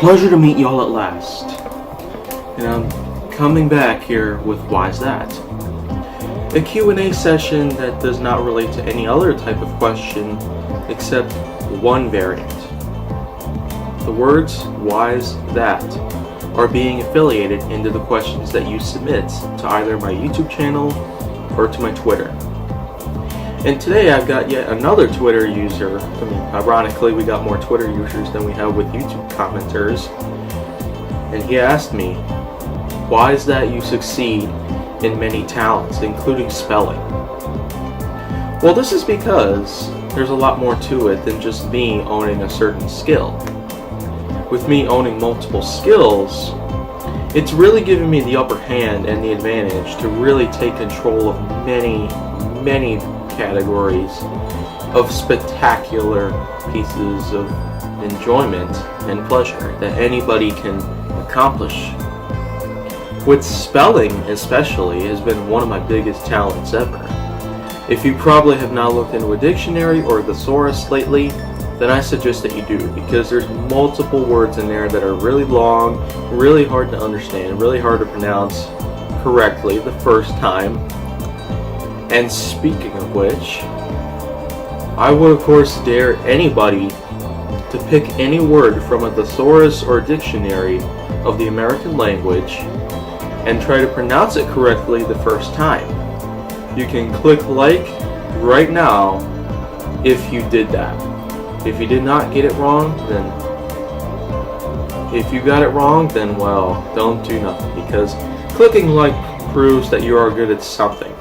Pleasure to meet y'all at last. And I'm coming back here with Why's That? A Q&A session that does not relate to any other type of question except one variant. The words Why's That are being affiliated into the questions that you submit to either my YouTube channel or to my Twitter. And today I've got yet another Twitter user. Ironically, we got more Twitter users than we have with YouTube commenters. And he asked me, why is that you succeed in many talents, including spelling? Well, this is because there's a lot more to it than just me owning a certain skill. With me owning multiple skills, it's really given me the upper hand and the advantage to really take control of many categories of spectacular pieces of enjoyment and pleasure that anybody can accomplish. With spelling especially has been one of my biggest talents ever. If you probably have not looked into a dictionary or a thesaurus lately, then I suggest that you do, because there's multiple words in there that are really long, really hard to understand, really hard to pronounce correctly the first time. And speaking of which, I would of course dare anybody to pick any word from a thesaurus or a dictionary of the American language and try to pronounce it correctly the first time. You can click like right now if you did that. If you did not get it wrong, then if you got it wrong, then well, don't do nothing, because clicking like proves that you are good at something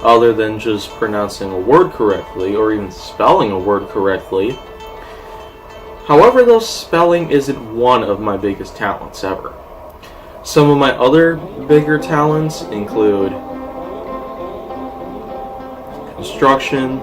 other than just pronouncing a word correctly or even spelling a word correctly. However, though, spelling isn't one of my biggest talents ever. Some of my other bigger talents include construction,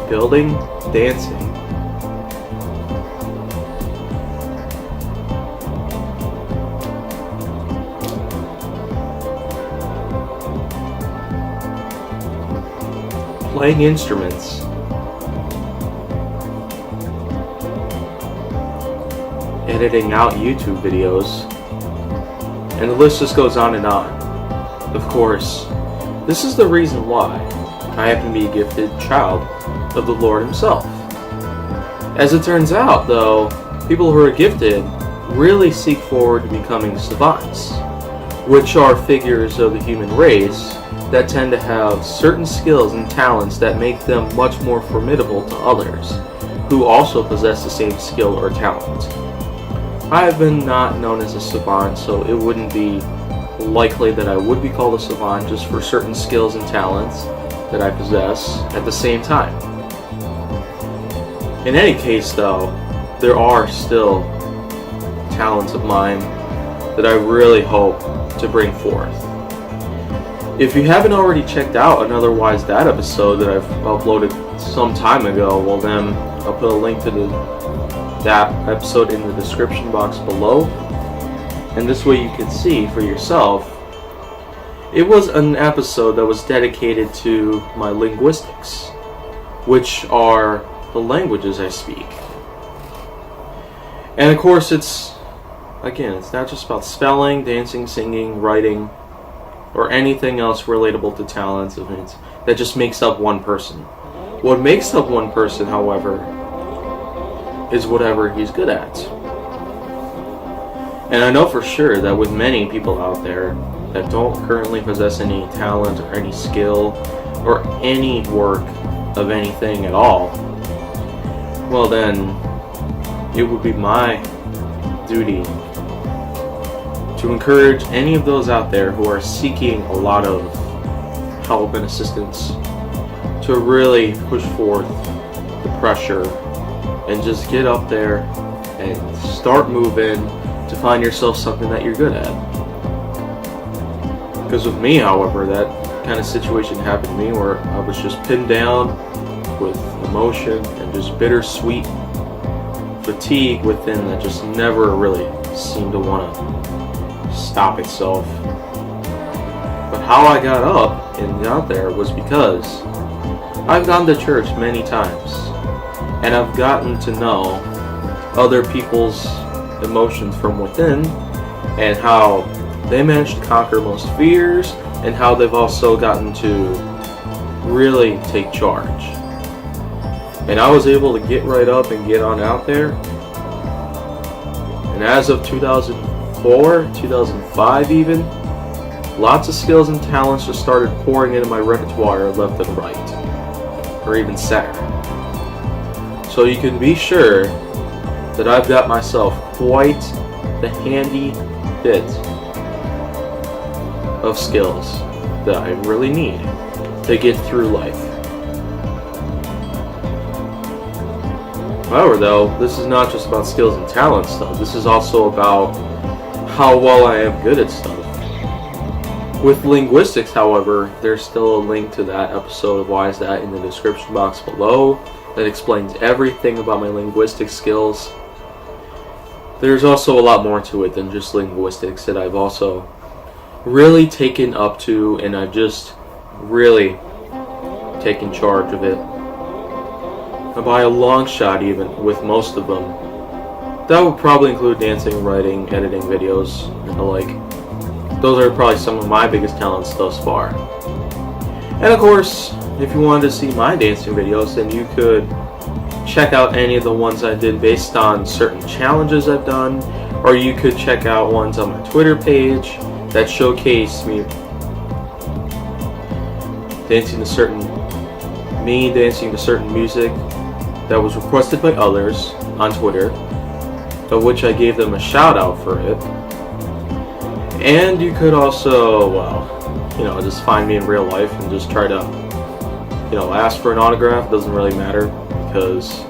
building, dancing, playing instruments, editing out YouTube videos, and the list just goes on and on. Of course, this is the reason why I happen to be a gifted child of the Lord Himself. As it turns out, though, people who are gifted really seek forward to becoming savants, which are figures of the human race that tend to have certain skills and talents that make them much more formidable to others who also possess the same skill or talent. I have been not known as a savant, so it wouldn't be likely that I would be called a savant just for certain skills and talents that I possess at the same time. In any case, though, there are still talents of mine that I really hope to bring forth. If you haven't already checked out another Why's That episode that I've uploaded some time ago, well then, I'll put a link to that episode in the description box below, and this way you can see for yourself. It was an episode that was dedicated to my linguistics, which are the languages I speak. And of course, it's not just about spelling, dancing, singing, writing, or anything else relatable to talents of it that just makes up one person. What makes up one person, however, is whatever he's good at. And I know for sure that with many people out there that don't currently possess any talent or any skill or any work of anything at all, well then, it would be my duty to encourage any of those out there who are seeking a lot of help and assistance to really push forth the pressure and just get up there and start moving to find yourself something that you're good at. Because with me, however, that kind of situation happened to me where I was just pinned down with emotion and just bittersweet fatigue within that just never really seemed to want to stop itself. But how I got up and got there was because I've gone to church many times, and I've gotten to know other people's emotions from within and how they managed to conquer most fears and how they've also gotten to really take charge. And I was able to get right up and get on out there. And as of 2004, 2005 even, lots of skills and talents just started pouring into my repertoire left and right, or even center. So you can be sure that I've got myself quite the handy bit of skills that I really need to get through life. However, though, this is not just about skills and talents, though. This is also about how well I am good at stuff. With linguistics, however, there's still a link to that episode of Why Is That in the description box below that explains everything about my linguistic skills. There's also a lot more to it than just linguistics that I've also really taken up to, and I've just really taken charge of it. And by a long shot, even with most of them, that would probably include dancing, writing, editing videos, and the like. Those are probably some of my biggest talents thus far. And of course, if you wanted to see my dancing videos, then you could check out any of the ones I did based on certain challenges I've done, or you could check out ones on my Twitter page that showcase me dancing to certain music that was requested by others on Twitter, of which I gave them a shout out for it. And you could also, just find me in real life and just try to, ask for an autograph. It doesn't really matter, because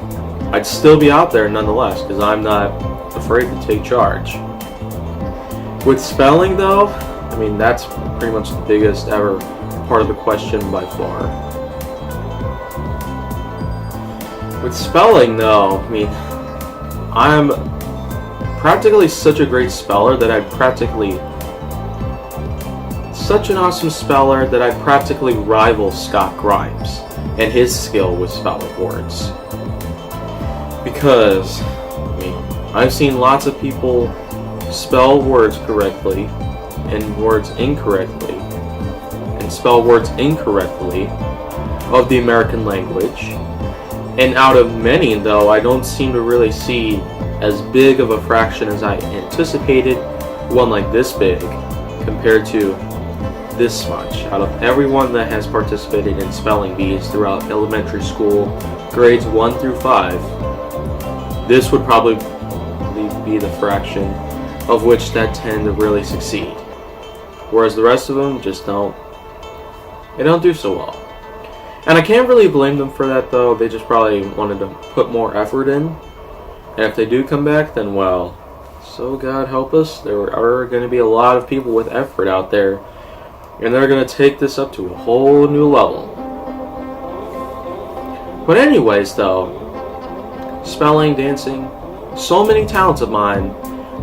I'd still be out there nonetheless, because I'm not afraid to take charge. With spelling, though, that's pretty much the biggest ever part of the question by far. With spelling, though, I'm practically such a great speller that such an awesome speller that I practically rival Scott Grimes and his skill with spelling words. Because, I've seen lots of people spell words correctly and words incorrectly, and spell words incorrectly of the American language. And out of many, though, I don't seem to really see as big of a fraction as I anticipated, one like this big, compared to this much. Out of everyone that has participated in spelling bees throughout elementary school, grades 1 through 5, this would probably be the fraction of which that tend to really succeed. Whereas the rest of them just don't do so well. And I can't really blame them for that, though. They just probably wanted to put more effort in. And if they do come back, then well, so God help us, there are going to be a lot of people with effort out there, and they're going to take this up to a whole new level. But anyways, though, spelling, dancing, so many talents of mine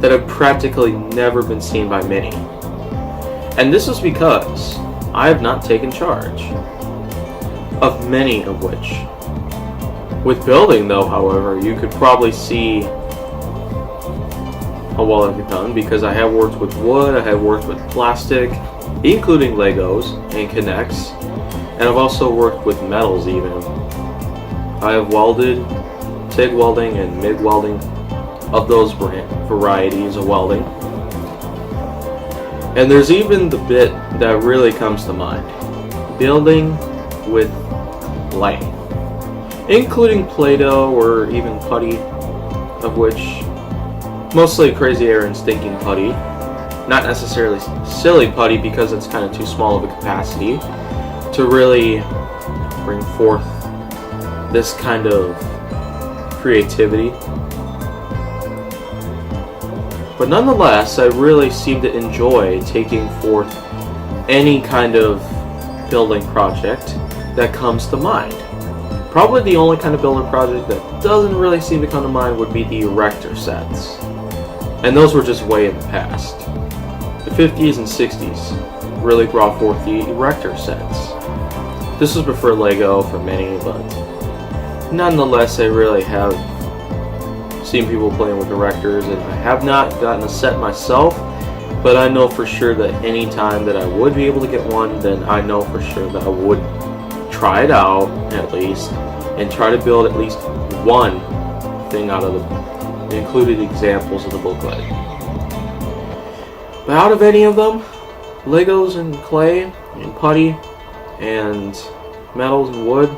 that have practically never been seen by many. And this is because I have not taken charge of many of which. With building, though, however, you could probably see how well I've done, because I have worked with wood, I have worked with plastic, including Legos and Connects, and I've also worked with metals even. I have welded, TIG welding and MIG welding, of those varieties of welding. And there's even the bit that really comes to mind, building with clay, including Play-Doh or even putty, of which mostly Crazy Aaron stinking putty, not necessarily silly putty because it's kind of too small of a capacity to really bring forth this kind of creativity. But nonetheless, I really seem to enjoy taking forth any kind of building project that comes to mind. Probably the only kind of building project that doesn't really seem to come to mind would be the erector sets. And those were just way in the past. The 50s and 60s really brought forth the erector sets. This was before Lego for many, but nonetheless, I really have seen people playing with erectors, and I have not gotten a set myself, but I know for sure that any time that I would be able to get one, then I know for sure that I would try it out at least, and try to build at least one thing out of the included examples of the booklet. But out of any of them, Legos and clay and putty and metals and wood,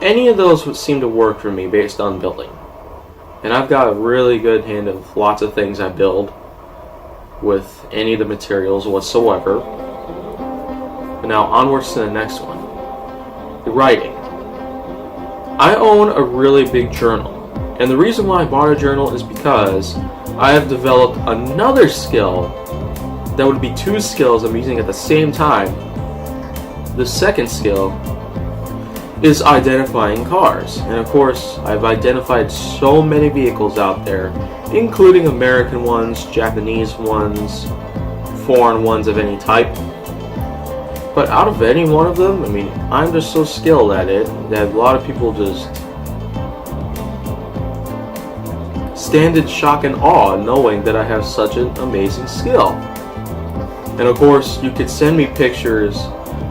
any of those would seem to work for me based on building. And I've got a really good hand of lots of things I build with any of the materials whatsoever. But now onwards to the next one. The writing. I own a really big journal. And the reason why I bought a journal is because I have developed another skill that would be two skills I'm using at the same time. The second skill is identifying cars. And of course, I've identified so many vehicles out there, including American ones, Japanese ones, foreign ones of any type. But out of any one of them, I mean, I'm just so skilled at it that a lot of people just stand in shock and awe knowing that I have such an amazing skill. And of course, you could send me pictures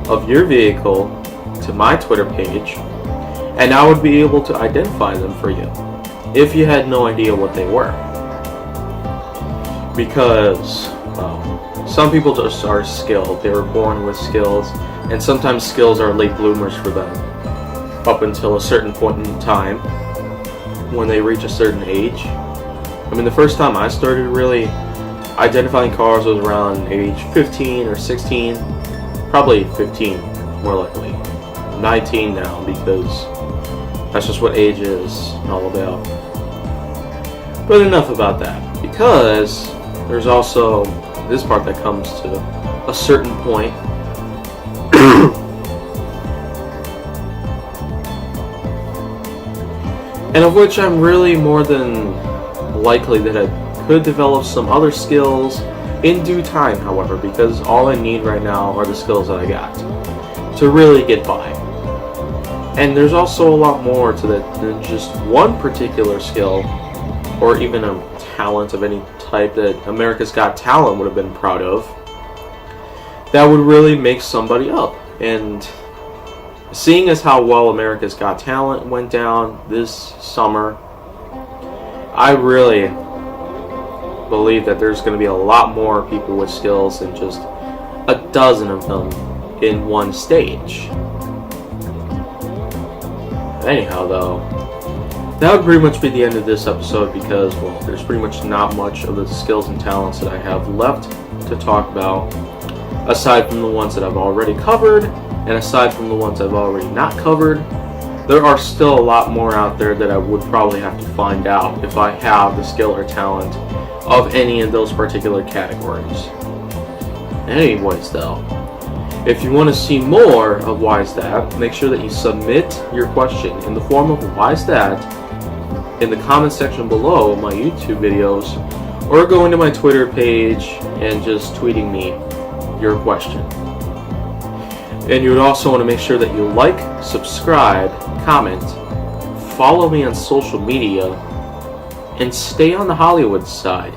of your vehicle to my Twitter page, and I would be able to identify them for you if you had no idea what they were. Because, well, some people just are skilled. They were born with skills, and sometimes skills are late bloomers for them up until a certain point in time when they reach a certain age. I mean, the first time I started really identifying cars was around age 15 or 16, probably 15 more likely. 19 now, because that's just what age is all about. But enough about that, because there's also this part that comes to a certain point. And of which I'm really more than likely that I could develop some other skills in due time, however, because all I need right now are the skills that I got to really get by. And there's also a lot more to that than just one particular skill, or even a talent of any type that America's Got Talent would have been proud of, that would really make somebody up. And seeing as how well America's Got Talent went down this summer, I really believe that there's going to be a lot more people with skills than just a dozen of them in one stage. Anyhow, though, that would pretty much be the end of this episode because, well, there's pretty much not much of the skills and talents that I have left to talk about, aside from the ones that I've already covered, and aside from the ones I've already not covered. There are still a lot more out there that I would probably have to find out if I have the skill or talent of any of those particular categories. Anyways, though, if you want to see more of Why Is That, make sure that you submit your question in the form of Why Is That in the comment section below my YouTube videos, or go into my Twitter page and just tweeting me your question. And you would also want to make sure that you like, subscribe, comment, follow me on social media, and stay on the Hollywood side.